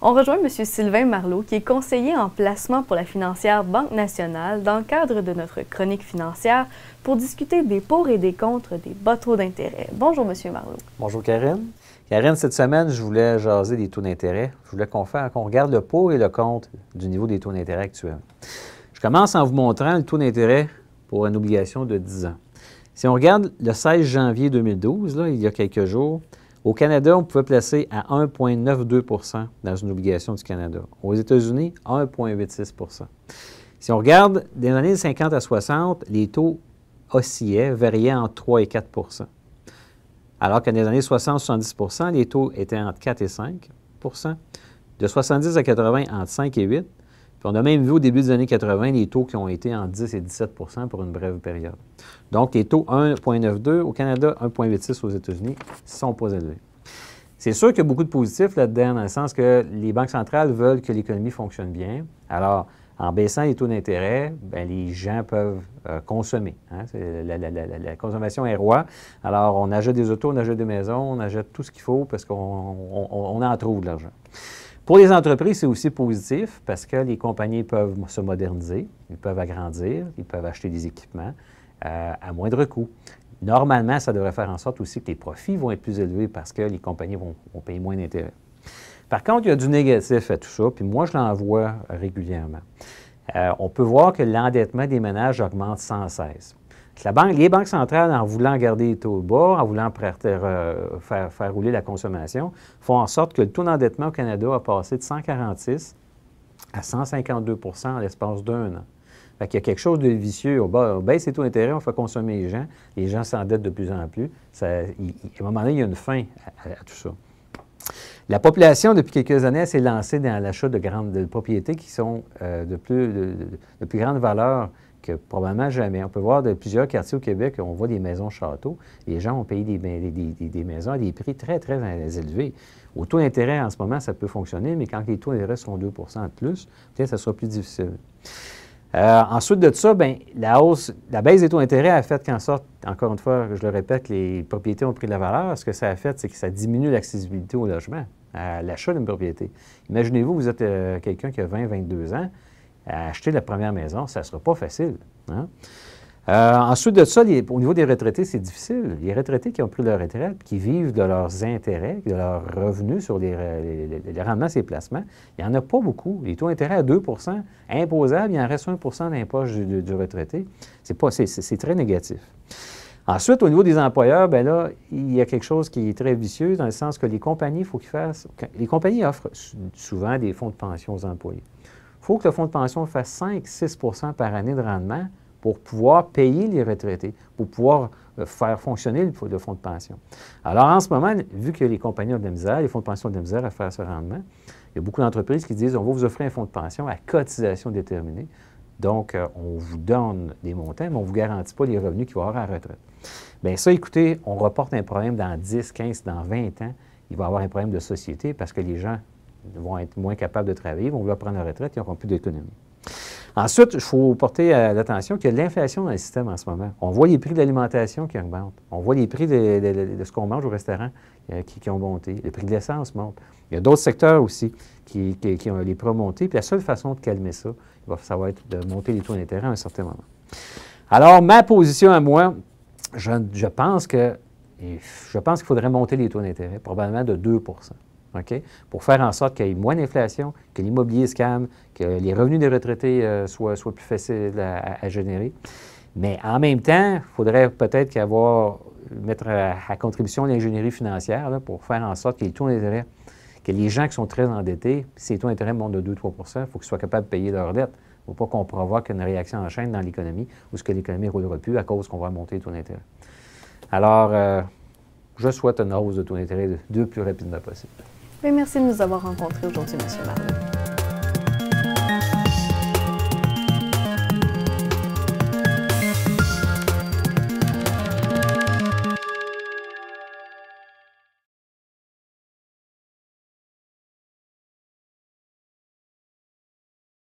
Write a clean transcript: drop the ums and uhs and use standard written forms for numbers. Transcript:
On rejoint M. Sylvain Marleau, qui est conseiller en placement pour la financière Banque nationale dans le cadre de notre chronique financière pour discuter des pour et des contre des bas taux d'intérêt. Bonjour, M. Marleau. Bonjour, Karine. Karine, cette semaine, je voulais jaser des taux d'intérêt. Je voulais qu'on regarde le pour et le contre du niveau des taux d'intérêt actuels. Je commence en vous montrant le taux d'intérêt pour une obligation de 10 ans. Si on regarde le 16 janvier 2012, là, il y a quelques jours, au Canada, on pouvait placer à 1,92 % dans une obligation du Canada. Aux États-Unis, 1,86 %. Si on regarde des années 50 à 60, les taux oscillaient, variaient entre 3 et 4 %. Alors que dans les années 60-70 %, les taux étaient entre 4 et 5 %. De 70 à 80, entre 5 et 8 %. Puis on a même vu au début des années 80 les taux qui ont été entre 10 et 17 % pour une brève période. Donc, les taux 1,92 au Canada, 1,86 aux États-Unis ne sont pas élevés. C'est sûr qu'il y a beaucoup de positifs là-dedans, dans le sens que les banques centrales veulent que l'économie fonctionne bien. Alors, en baissant les taux d'intérêt, les gens peuvent consommer. Hein? La consommation est roi. Alors, on achète des autos, on achète des maisons, on achète tout ce qu'il faut parce qu'on en trouve de l'argent. Pour les entreprises, c'est aussi positif parce que les compagnies peuvent se moderniser, ils peuvent agrandir, ils peuvent acheter des équipements à moindre coût. Normalement, ça devrait faire en sorte aussi que les profits vont être plus élevés parce que les compagnies vont payer moins d'intérêts. Par contre, il y a du négatif à tout ça, puis moi, je l'en vois régulièrement. On peut voir que l'endettement des ménages augmente sans cesse. Les banques centrales, en voulant garder les taux bas, en voulant faire rouler la consommation, font en sorte que le taux d'endettement au Canada a passé de 146 à 152 % en l'espace d'un an. Fait qu'il y a quelque chose de vicieux. On baisse les taux d'intérêt, on fait consommer les gens s'endettent de plus en plus. À un moment donné, il y a une fin à tout ça. La population, depuis quelques années, s'est lancée dans l'achat de propriétés qui sont de plus grande valeur que probablement jamais. On peut voir de plusieurs quartiers au Québec, on voit des maisons châteaux. Les gens ont payé des maisons à des prix très, très élevés. Au taux d'intérêt, en ce moment, ça peut fonctionner, mais quand les taux d'intérêt sont 2 % de plus, peut-être que ça sera plus difficile. Ensuite de ça, la baisse des taux d'intérêt a fait qu'en sorte, encore une fois, je le répète, que les propriétés ont pris de la valeur. Ce que ça a fait, c'est que ça diminue l'accessibilité au logement, à l'achat d'une propriété. Imaginez-vous, vous êtes quelqu'un qui a 20-22 ans, à acheter la première maison, ça ne sera pas facile. Hein? Ensuite de ça, au niveau des retraités, c'est difficile. Les retraités qui ont pris leur retraite, qui vivent de leurs intérêts, de leurs revenus sur les rendements de ces placements, il n'y en a pas beaucoup. Les taux d'intérêt à 2 % imposables, il en reste 1 % dans les poches du retraité. C'est très négatif. Ensuite, au niveau des employeurs, là, il y a quelque chose qui est très vicieux dans le sens que les compagnies, il faut qu'ils fassent... Les compagnies offrent souvent des fonds de pension aux employés. Il faut que le fonds de pension fasse 5-6 % par année de rendement pour pouvoir payer les retraités, pour pouvoir faire fonctionner le fonds de pension. Alors, en ce moment, vu que les compagnies ont de la misère, les fonds de pension ont de la misère à faire ce rendement, il y a beaucoup d'entreprises qui disent « on va vous offrir un fonds de pension à cotisation déterminée ». Donc, on vous donne des montants, mais on ne vous garantit pas les revenus qu'il va y avoir à la retraite. Bien ça, écoutez, on reporte un problème dans 10, 15, dans 20 ans. Il va y avoir un problème de société parce que les gens vont être moins capables de travailler, vont vouloir prendre la retraite, ils n'auront plus d'économie. Ensuite, il faut porter l'attention qu'il y a de l'inflation dans le système en ce moment. On voit les prix de l'alimentation qui augmentent. On voit les prix de ce qu'on mange au restaurant qui ont monté. Le prix de l'essence monte. Il y a d'autres secteurs aussi qui ont les prix montés. Puis la seule façon de calmer ça, ça va être de monter les taux d'intérêt à un certain moment. Alors, ma position à moi, je pense qu'il faudrait monter les taux d'intérêt, probablement de 2 %. Okay? Pour faire en sorte qu'il y ait moins d'inflation, que l'immobilier se calme, que les revenus des retraités soient plus faciles à générer. Mais en même temps, il faudrait peut-être mettre à contribution l'ingénierie financière là, pour faire en sorte que les taux d'intérêt, que les gens qui sont très endettés, si les taux d'intérêt montent de 2-3 % il faut qu'ils soient capables de payer leurs dettes. Il ne faut pas qu'on provoque une réaction en chaîne dans l'économie ou que l'économie ne roulera plus à cause qu'on va monter les taux d'intérêt. Alors, je souhaite une hausse de taux d'intérêt le plus rapidement possible. Merci de nous avoir rencontrés aujourd'hui, M. Marleau.